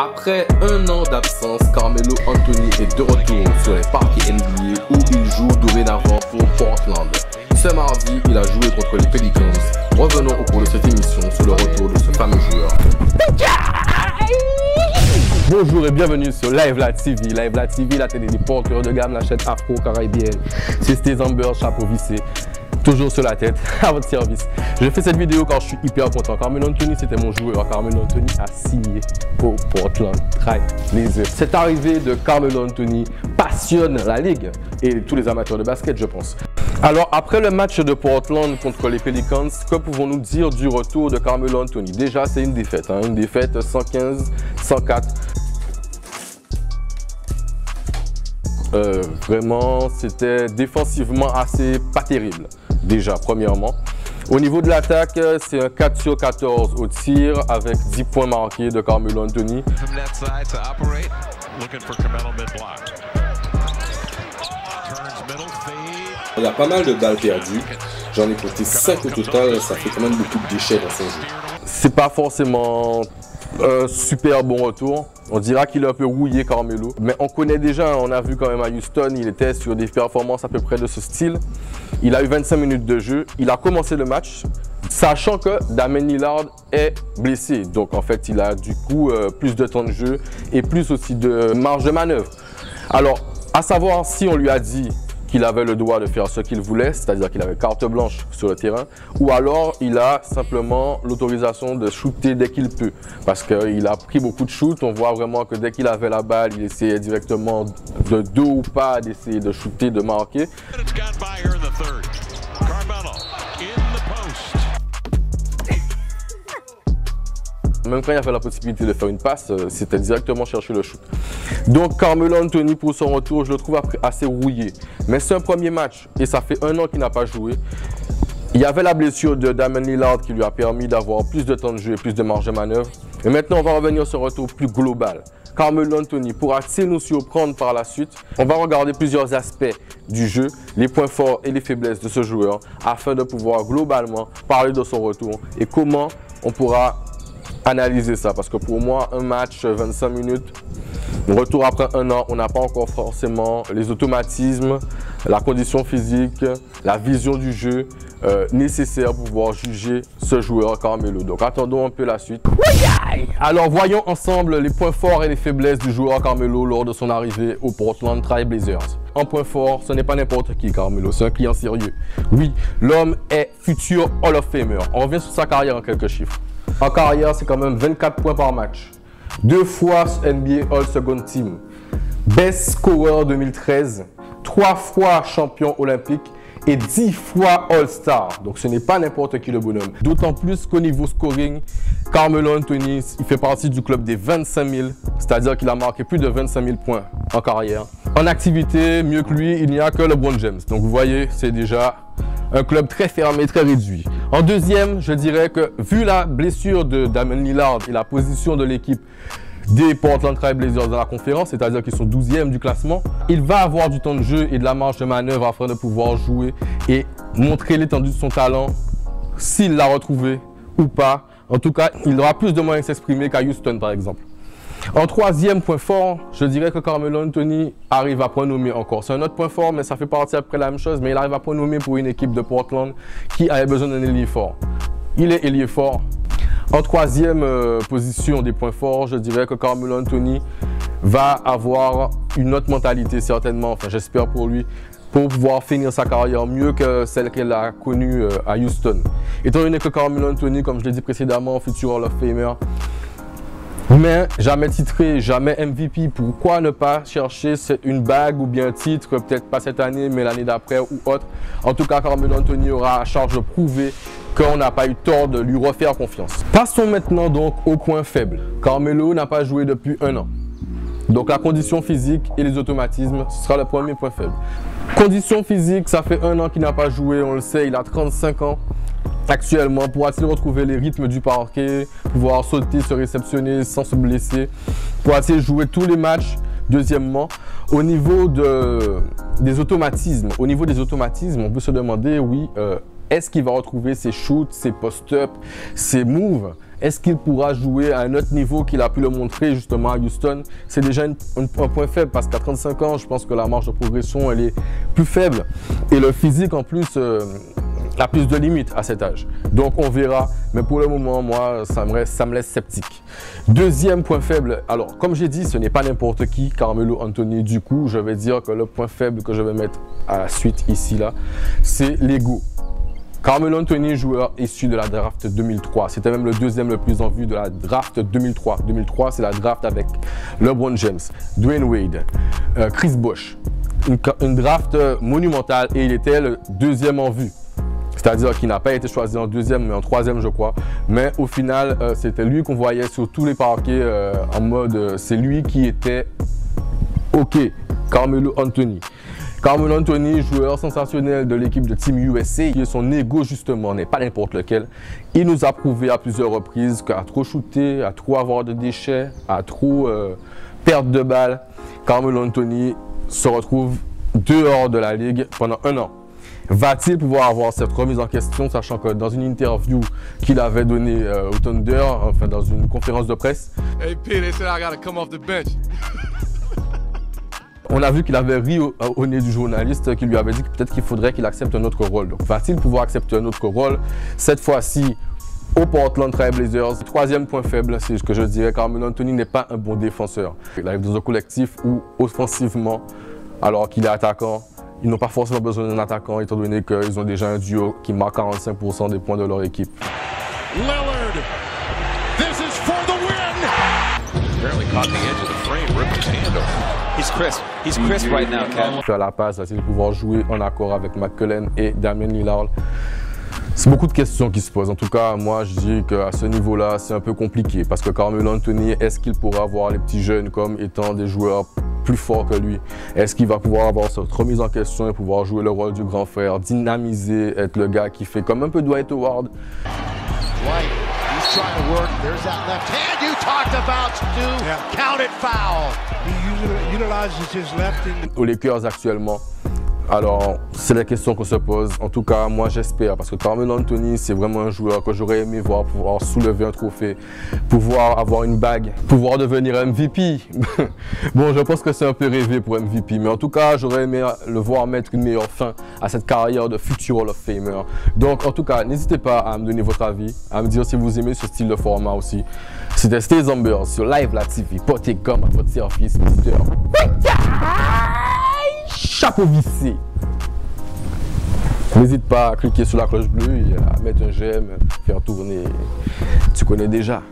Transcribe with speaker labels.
Speaker 1: Après un an d'absence, Carmelo Anthony est de retour sur les parquets NBA où il joue dorénavant pour Portland. Ce mardi, il a joué contre les Pelicans. Revenons au cours de cette émission sur le retour de ce fameux joueur.
Speaker 2: Bonjour et bienvenue sur Live La TV. Live La TV, la télé des porteurs de gamme, la chaîne afro-caribéenne. C'est Stéz Amber, chapeau vissé, toujours sur la tête, à votre service. Je fais cette vidéo quand je suis hyper content. Carmelo Anthony, c'était mon joueur. Carmelo Anthony a signé au Portland Trail Blazers. Cette arrivée de Carmelo Anthony passionne la ligue et tous les amateurs de basket, je pense. Alors, après le match de Portland contre les Pelicans, que pouvons-nous dire du retour de Carmelo Anthony? Déjà, c'est une défaite, une défaite 115-104. Vraiment, c'était défensivement assez pas terrible, déjà, premièrement. Au niveau de l'attaque, c'est un 4 sur 14 au tir avec 10 points marqués de Carmelo Anthony.
Speaker 1: Il y a pas mal de balles perdues, j'en ai compté 5 au total, ça fait quand même beaucoup de déchets dans son jeu.
Speaker 2: C'est pas forcément un super bon retour, on dira qu'il est un peu rouillé Carmelo, mais on connaît déjà, on a vu quand même à Houston, il était sur des performances à peu près de ce style. Il a eu 25 minutes de jeu, il a commencé le match, sachant que Damian Lillard est blessé, donc en fait il a du coup plus de temps de jeu et plus aussi de marge de manœuvre. Alors, à savoir si on lui a dit qu'il avait le droit de faire ce qu'il voulait, c'est-à-dire qu'il avait carte blanche sur le terrain, ou alors il a simplement l'autorisation de shooter dès qu'il peut, parce qu'il a pris beaucoup de shoots. On voit vraiment que dès qu'il avait la balle, il essayait directement de dos ou pas d'essayer de shooter, de marquer. Même quand il avait la possibilité de faire une passe, c'était directement chercher le shoot. Donc Carmelo Anthony, pour son retour, je le trouve assez rouillé. Mais c'est un premier match et ça fait un an qu'il n'a pas joué. Il y avait la blessure de Damian Lillard qui lui a permis d'avoir plus de temps de jeu et plus de marge de manœuvre. Et maintenant, on va revenir sur un retour plus global. Carmelo Anthony pourra-t-il nous surprendre par la suite? On va regarder plusieurs aspects du jeu, les points forts et les faiblesses de ce joueur, afin de pouvoir globalement parler de son retour et comment on pourra analyser ça, parce que pour moi, un match 25 minutes, retour après un an, on n'a pas encore forcément les automatismes, la condition physique, la vision du jeu nécessaire pour pouvoir juger ce joueur Carmelo. Donc attendons un peu la suite. Alors voyons ensemble les points forts et les faiblesses du joueur Carmelo lors de son arrivée au Portland Trail Blazers. En point fort, ce n'est pas n'importe qui Carmelo, c'est un client sérieux. Oui, l'homme est futur Hall of Famer. On revient sur sa carrière en quelques chiffres. En carrière, c'est quand même 24 points par match. 2 fois NBA All Second Team. Best Scorer 2013. 3 fois champion olympique. Et 10 fois All-Star. Donc ce n'est pas n'importe qui le bonhomme. D'autant plus qu'au niveau scoring, Carmelo Anthony, il fait partie du club des 25 000. C'est-à-dire qu'il a marqué plus de 25 000 points en carrière. En activité, mieux que lui, il n'y a que LeBron James. Donc vous voyez, c'est déjà un club très fermé, très réduit. En deuxième, je dirais que vu la blessure de Damian Lillard et la position de l'équipe des Portland Trail Blazers dans la conférence, c'est-à-dire qu'ils sont 12e du classement, il va avoir du temps de jeu et de la marge de manœuvre afin de pouvoir jouer et montrer l'étendue de son talent, s'il l'a retrouvé ou pas. En tout cas, il aura plus de moyens de s'exprimer qu'à Houston par exemple. En troisième point fort, je dirais que Carmelo Anthony arrive à point nommé encore. C'est un autre point fort, mais ça fait partie après la même chose, mais il arrive à point nommé pour une équipe de Portland qui avait besoin d'un ailier fort. Il est ailier fort. En troisième position des points forts, je dirais que Carmelo Anthony va avoir une autre mentalité certainement, enfin j'espère pour lui, pour pouvoir finir sa carrière mieux que celle qu'elle a connue à Houston. Étant donné que Carmelo Anthony, comme je l'ai dit précédemment, futur Hall of Famer, mais jamais titré, jamais MVP, pourquoi ne pas chercher une bague ou bien un titre, peut-être pas cette année, mais l'année d'après ou autre. En tout cas, Carmelo Anthony aura à charge de prouver qu'on n'a pas eu tort de lui refaire confiance. Passons maintenant donc au point faible. Carmelo n'a pas joué depuis un an. Donc la condition physique et les automatismes, ce sera le premier point faible. Condition physique, ça fait un an qu'il n'a pas joué, on le sait, il a 35 ans. Actuellement, pourra-t-il retrouver les rythmes du parquet, pouvoir sauter, se réceptionner sans se blesser? Pourra-t-il jouer tous les matchs? Deuxièmement, au niveau des automatismes, on peut se demander, oui, est-ce qu'il va retrouver ses shoots, ses post-up, ses moves? est-ce qu'il pourra jouer à un autre niveau qu'il a pu le montrer justement à Houston? C'est déjà un point faible parce qu'à 35 ans, je pense que la marge de progression, elle est plus faible. Et le physique, en plus, a plus de limites à cet âge. Donc, on verra. Mais pour le moment, moi, ça me laisse sceptique. Deuxième point faible. Alors, comme j'ai dit, ce n'est pas n'importe qui, Carmelo Anthony. Du coup, je vais dire que le point faible que je vais mettre à la suite ici, là, c'est l'ego. Carmelo Anthony, joueur issu de la draft 2003. C'était même le deuxième le plus en vue de la draft 2003. 2003, c'est la draft avec LeBron James, Dwayne Wade, Chris Bosh. Une draft monumentale et il était le deuxième en vue. C'est-à-dire qu'il n'a pas été choisi en deuxième, mais en troisième, je crois. Mais au final, c'était lui qu'on voyait sur tous les parquets en mode c'est lui qui était OK, Carmelo Anthony. Carmelo Anthony, joueur sensationnel de l'équipe de Team USA, qui son ego justement n'est pas n'importe lequel. Il nous a prouvé à plusieurs reprises qu'à trop shooter, à trop avoir de déchets, à trop perdre de balles, Carmelo Anthony se retrouve dehors de la ligue pendant un an. Va-t-il pouvoir avoir cette remise en question, sachant que dans une interview qu'il avait donnée au Thunder, enfin dans une conférence de presse,
Speaker 3: hey P, they said I gotta come off the bench.
Speaker 2: On a vu qu'il avait ri au nez du journaliste qui lui avait dit que peut-être qu'il faudrait qu'il accepte un autre rôle. Donc, va-t-il pouvoir accepter un autre rôle? Cette fois-ci, au Portland Trail Blazers. Troisième point faible, c'est ce que je dirais, Carmelo Anthony n'est pas un bon défenseur. Il arrive dans un collectif où, offensivement, alors qu'il est attaquant, ils n'ont pas forcément besoin d'un attaquant, étant donné qu'ils ont déjà un duo qui marque 45% des points de leur équipe.
Speaker 4: Lillard, this is for the win!
Speaker 5: Apparently caught the edge of the frame, ripped his hand off. He's crisp right now, Ken.
Speaker 2: À la passe, c'est de pouvoir jouer en accord avec McCullen et Damian Lillard. C'est beaucoup de questions qui se posent. En tout cas, moi, je dis qu'à ce niveau-là, c'est un peu compliqué. Parce que Carmelo Anthony, est-ce qu'il pourra avoir les petits jeunes comme étant des joueurs plus forts que lui? Est-ce qu'il va pouvoir avoir cette remise en question et pouvoir jouer le rôle du grand frère, dynamiser, être le gars qui fait comme un peu Dwight Howard?
Speaker 4: Dwight, he's trying to work. There's that left hand you talked about, Stu. Yeah. Count it foul.
Speaker 3: He utilizes his left in
Speaker 2: Aux Lakers actuellement. Alors, c'est la question qu'on se pose. En tout cas, moi, j'espère, parce que Carmelo Anthony, c'est vraiment un joueur que j'aurais aimé voir pouvoir soulever un trophée, pouvoir avoir une bague, pouvoir devenir MVP. Bon, je pense que c'est un peu rêvé pour MVP, mais en tout cas, j'aurais aimé le voir mettre une meilleure fin à cette carrière de futur Hall of Famer. Donc, en tout cas, n'hésitez pas à me donner votre avis, à me dire si vous aimez ce style de format aussi. C'était Stay Zomber sur Live La TV, porté comme à votre service, Mister Chapeau vissé. N'hésite pas à cliquer sur la cloche bleue et à mettre un j'aime, faire tourner. Tu connais déjà.